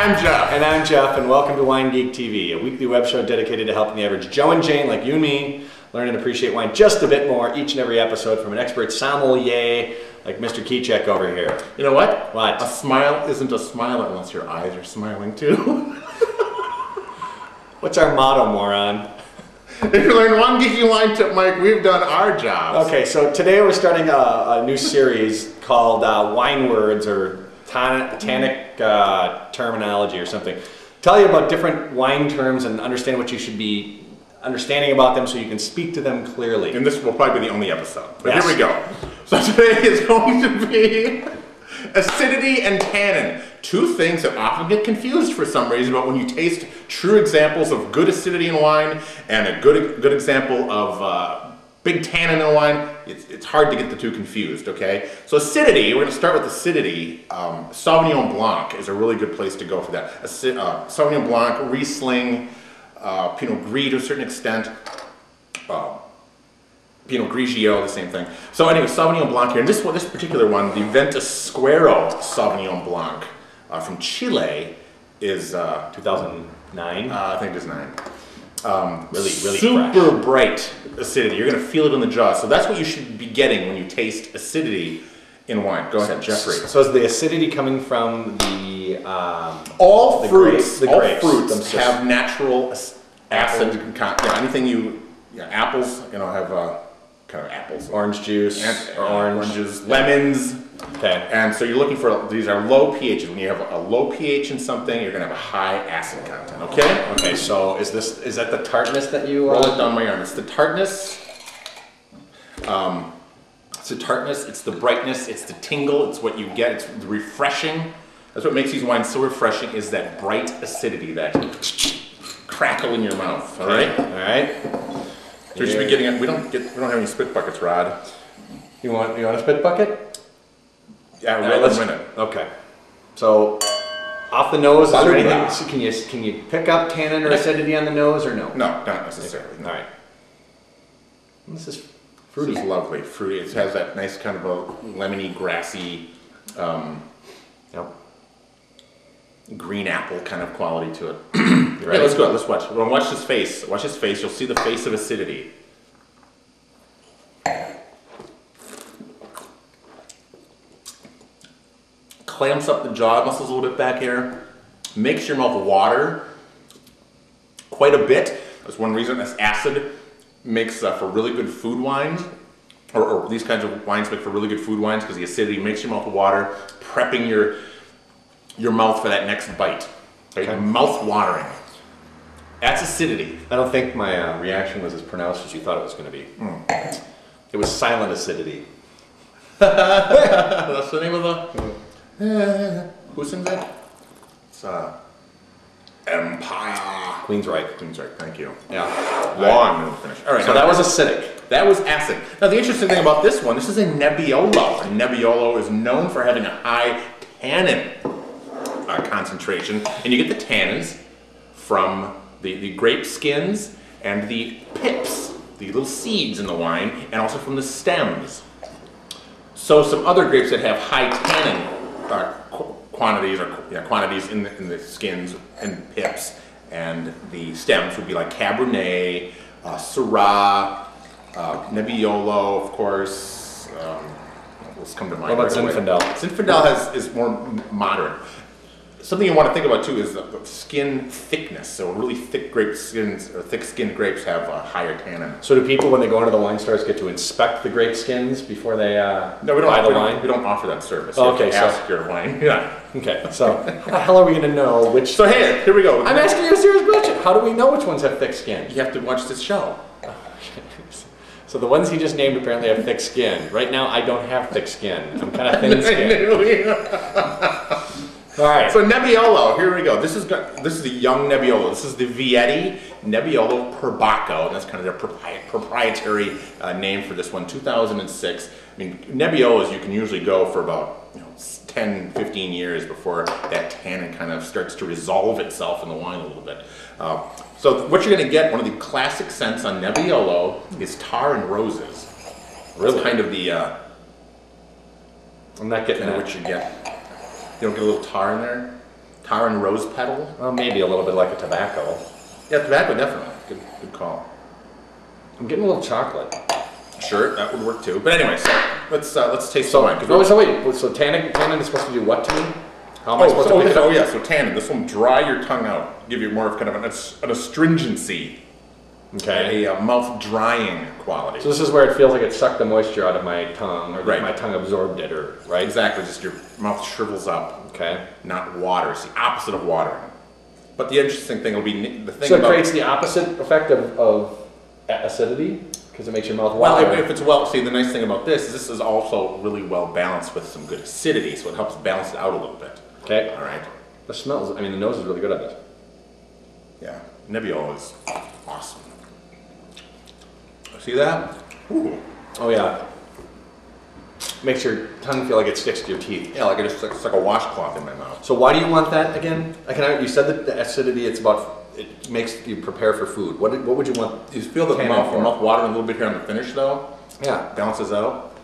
I'm Jeff. And I'm Jeff, and welcome to WineGeekTV, a weekly web show dedicated to helping the average Joe and Jane like you and me learn and appreciate wine just a bit more each and every episode from an expert sommelier like Mr. Keycheck over here. You know what? What? A smile isn't a smile unless your eyes are smiling too. What's our motto, moron? If you learn one geeky wine tip, Mike, we've done our jobs. Okay, so today we're starting a new series called Wine Words, or tannic terminology or something. Tell you about different wine terms and understand what you should be understanding about them so you can speak to them clearly. And this will probably be the only episode. But Yes. Here we go. So today is going to be acidity and tannin. Two things that often get confused for some reason, but when you taste true examples of good acidity in wine and a good example of big tannin in wine, it's hard to get the two confused, okay? So acidity, we're going to start with acidity. Sauvignon Blanc is a really good place to go for that. Sauvignon Blanc, Riesling, Pinot Gris to a certain extent, Pinot Grigio, the same thing. So anyway, Sauvignon Blanc here, and this particular one, the Ventisquero Sauvignon Blanc from Chile is 2009? I think it's 9. Really super fresh. bright acidity. You're going to feel it in the jaw. So that's what you should be getting when you taste acidity in wine. Go ahead, Jeffrey. So is the acidity coming from the all fruits grapes have natural acid content. Yeah, anything apples, have kind of apples, orange juice, oranges, lemons. Okay. And so you're looking for, these are low pHs. When you have a low pH in something, you're going to have a high acid content, okay? Okay, so is that the tartness that you... Roll it down my arm. It's the tartness. It's the tartness, it's the brightness, it's the tingle, it's what you get, it's the refreshing. That's what makes these wines so refreshing, is that bright acidity, that crackle in your mouth, all right? All right. So you should be getting it. We don't have any spit buckets, Rod. You want a spit bucket? Yeah, let's win it. Okay. So, off the nose, is there anything? So can you pick up tannin or acidity on the nose or no? No, not necessarily. No. All right. This is fruity. This is lovely, fruity. It has that nice kind of a lemony, grassy, green apple kind of quality to it. You ready? Let's go. Let's watch. We're gonna watch his face. Watch his face. You'll see the face of acidity. Clamps up the jaw muscles a little bit back here. Makes your mouth water quite a bit. That's one reason. This acid makes for really good food wines, or these kinds of wines make for really good food wines because the acidity makes your mouth water, prepping your mouth for that next bite. Okay? Mouth watering. That's acidity. I don't think my reaction was as pronounced as you thought it was going to be. It was silent acidity. That's the name of the... who sings that? It's Empire. Queensryche. Queensryche, thank you. Yeah. Long finish. All right. So that was acidic. That was acid. Now the interesting thing about this one, this is a Nebbiolo. And Nebbiolo is known for having a high tannin concentration. And you get the tannins from the grape skins and the pips, the little seeds in the wine, and also from the stems. So some other grapes that have high tannin quantities in the skins and pips and the stems would be like Cabernet, Syrah, Nebbiolo, of course. Let's come to mind. What about Zinfandel? Zinfandel is more moderate. Something you want to think about too is the skin thickness. So really thick grape skins, or thick-skinned grapes have a higher tannin. So do people, when they go into the wine stores, get to inspect the grape skins before they No, we don't buy the wine? We don't offer that service. Oh, you okay, have to ask your wine. Yeah. Okay, so how the hell are we going to know which... So hey, here we go. I'm asking you a serious question. How do we know which ones have thick skin? You have to watch this show. So the ones he just named apparently have thick skin. Right now, I don't have thick skin. I'm kind of thin-skinned. All right. So Nebbiolo, here we go. This is the young Nebbiolo. This is the Vietti Nebbiolo Perbacco. That's kind of their proprietary name for this one. 2006. I mean, Nebbiolos you can usually go for about 10, 15 years before that tannin kind of starts to resolve itself in the wine a little bit. So what you're going to get, one of the classic scents on Nebbiolo is tar and roses. Really? It's kind of the... I'm not getting what you get. You don't get a little tar in there? Tar and rose petal. Well, maybe a little bit like a tobacco. Yeah, tobacco, definitely. Good call. I'm getting a little chocolate. Sure, that would work too. But anyway, so let's taste the wine. So wait, so tannin is supposed to do what to me? How am I supposed to pick it up? Oh yeah, so tannin. This will dry your tongue out, give you more of kind of an astringency. Okay. A mouth drying quality. So this is where it feels like it sucked the moisture out of my tongue, or right. my tongue absorbed it, or right? Exactly, just your mouth shrivels up. Okay. Not water. It's the opposite of watering. But the interesting thing will be the thing. So it creates the opposite effect of acidity because it makes your mouth water. Well, if it's see, the nice thing about this is also really well balanced with some good acidity, so it helps balance it out a little bit. Okay. All right. The smells. I mean, the nose is really good at this. Yeah, Nebbiolo is awesome. See that? Ooh. Oh yeah. Makes your tongue feel like it sticks to your teeth. Yeah, like it's like a washcloth in my mouth. So why do you want that again? You said that the acidity. It makes you prepare for food. What would you want? You feel the mouth watering a little bit here on the finish, though. Yeah, balances out.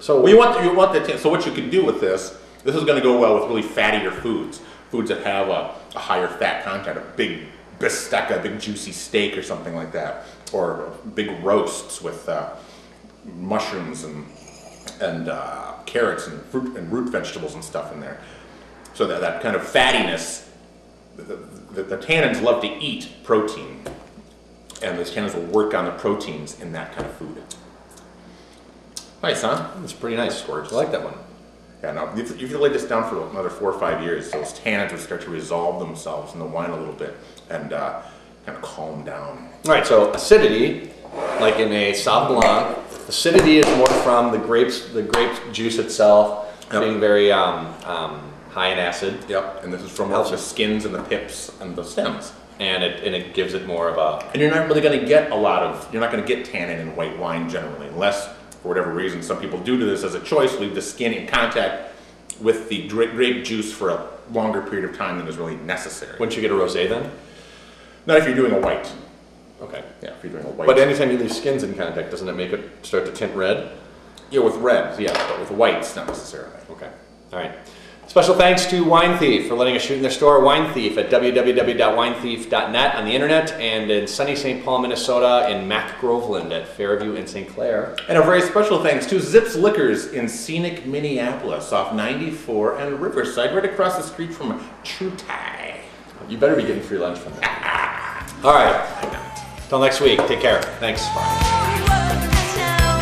So well, you want that. So what you can do with this is going to go well with really fattier foods that have a higher fat content, a big bistecca, a big juicy steak or something like that, or big roasts with mushrooms and carrots and fruit and root vegetables and stuff in there. So that kind of fattiness. The tannins love to eat protein, and those tannins will work on the proteins in that kind of food. Nice, huh? It's pretty nice. Gorgeous. I like that one. Yeah, now if you lay this down for another 4 or 5 years, those tannins will start to resolve themselves in the wine a little bit and kind of calm down. All right, so acidity, like in a Sauv Blanc, acidity is more from the grape juice itself being very high in acid. Yep, and this is from the skins and the pips and the stems. And it gives it more of a... And you're not really going to get you're not going to get tannin in white wine generally, unless, for whatever reason, some people do this as a choice, leave the skin in contact with the grape juice for a longer period of time than is really necessary. Wouldn't you get a rosé then? Not if you're doing a white. Okay. Yeah, if you're doing a white. But anytime you leave skins in contact, doesn't it make it start to tint red? Yeah, with reds, yeah, but with whites, not necessarily. Okay. All right. Special thanks to Wine Thief for letting us shoot in their store. Wine Thief at www.winethief.net on the internet, and in sunny St. Paul, Minnesota, in Mac Groveland at Fairview and St. Clair. And a very special thanks to Zips Liquors in scenic Minneapolis off 94 and Riverside, right across the street from True Thai. You better be getting free lunch from that. All right. Till next week. Take care. Thanks.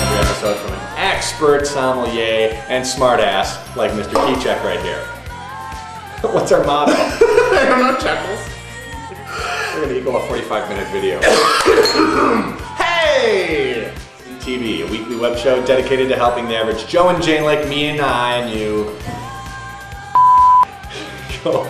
Every episode from an expert sommelier and smartass like Mr. Keycheck right here. What's our motto? I don't know, Chuckles. We're going to equal a 45-minute video. Hey! TV, a weekly web show dedicated to helping the average Joe and Jane like me and I and you. Go.